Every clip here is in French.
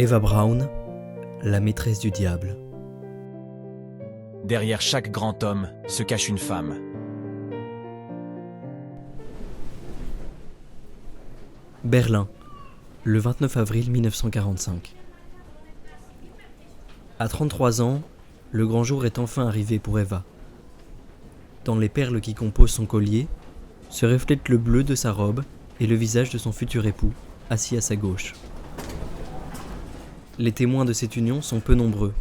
Eva Braun, la maîtresse du diable. Derrière chaque grand homme se cache une femme. Berlin, le 29 avril 1945. À 33 ans, le grand jour est enfin arrivé pour Eva. Dans les perles qui composent son collier, se reflètent le bleu de sa robe et le visage de son futur époux, assis à sa gauche. Les témoins de cette union sont peu nombreux.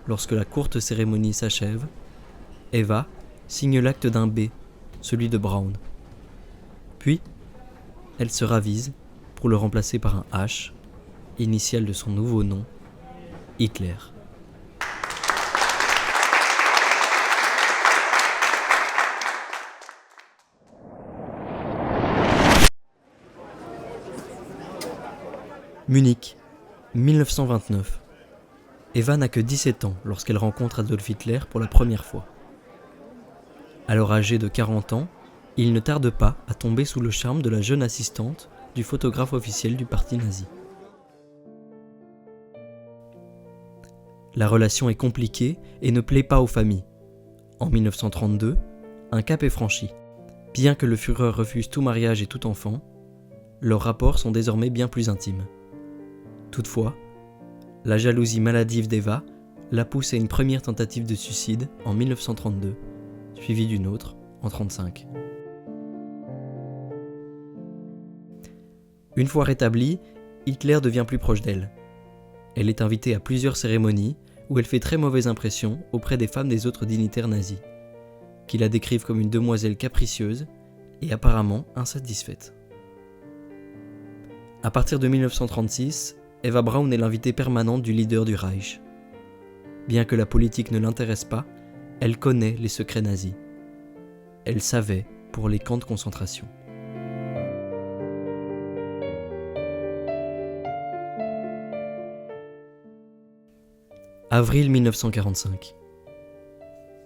Lorsque la courte cérémonie s'achève, Eva signe l'acte d'un B, celui de Braun. Puis, elle se ravise pour le remplacer par un H, initiale de son nouveau nom, Hitler. Munich, 1929. Eva n'a que 17 ans lorsqu'elle rencontre Adolf Hitler pour la première fois. Alors âgée de 40 ans, il ne tarde pas à tomber sous le charme de la jeune assistante du photographe officiel du parti nazi. La relation est compliquée et ne plaît pas aux familles. En 1932, un cap est franchi. Bien que le Führer refuse tout mariage et tout enfant, leurs rapports sont désormais bien plus intimes. Toutefois, la jalousie maladive d'Eva la pousse à une première tentative de suicide en 1932, suivie d'une autre en 1935. Une fois rétablie, Hitler devient plus proche d'elle. Elle est invitée à plusieurs cérémonies où elle fait très mauvaise impression auprès des femmes des autres dignitaires nazis, qui la décrivent comme une demoiselle capricieuse et apparemment insatisfaite. À partir de 1936, Eva Braun est l'invitée permanente du leader du Reich. Bien que la politique ne l'intéresse pas, elle connaît les secrets nazis. Elle savait pour les camps de concentration. Avril 1945.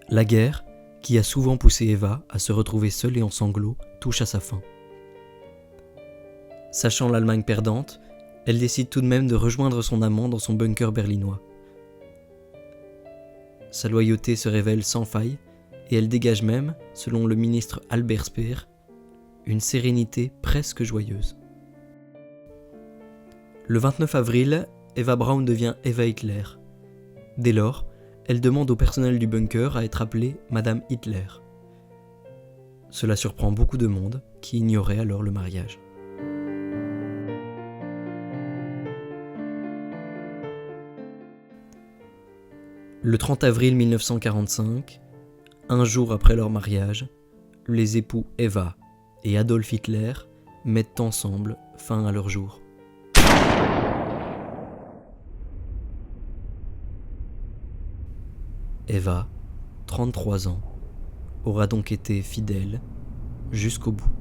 La guerre, qui a souvent poussé Eva à se retrouver seule et en sanglots, touche à sa fin. Sachant l'Allemagne perdante, elle décide tout de même de rejoindre son amant dans son bunker berlinois. Sa loyauté se révèle sans faille et elle dégage même, selon le ministre Albert Speer, une sérénité presque joyeuse. Le 29 avril, Eva Braun devient Eva Hitler. Dès lors, elle demande au personnel du bunker à être appelée Madame Hitler. Cela surprend beaucoup de monde qui ignorait alors le mariage. Le 30 avril 1945, un jour après leur mariage, les époux Eva et Adolf Hitler mettent ensemble fin à leur jour. Eva, 33 ans, aura donc été fidèle jusqu'au bout.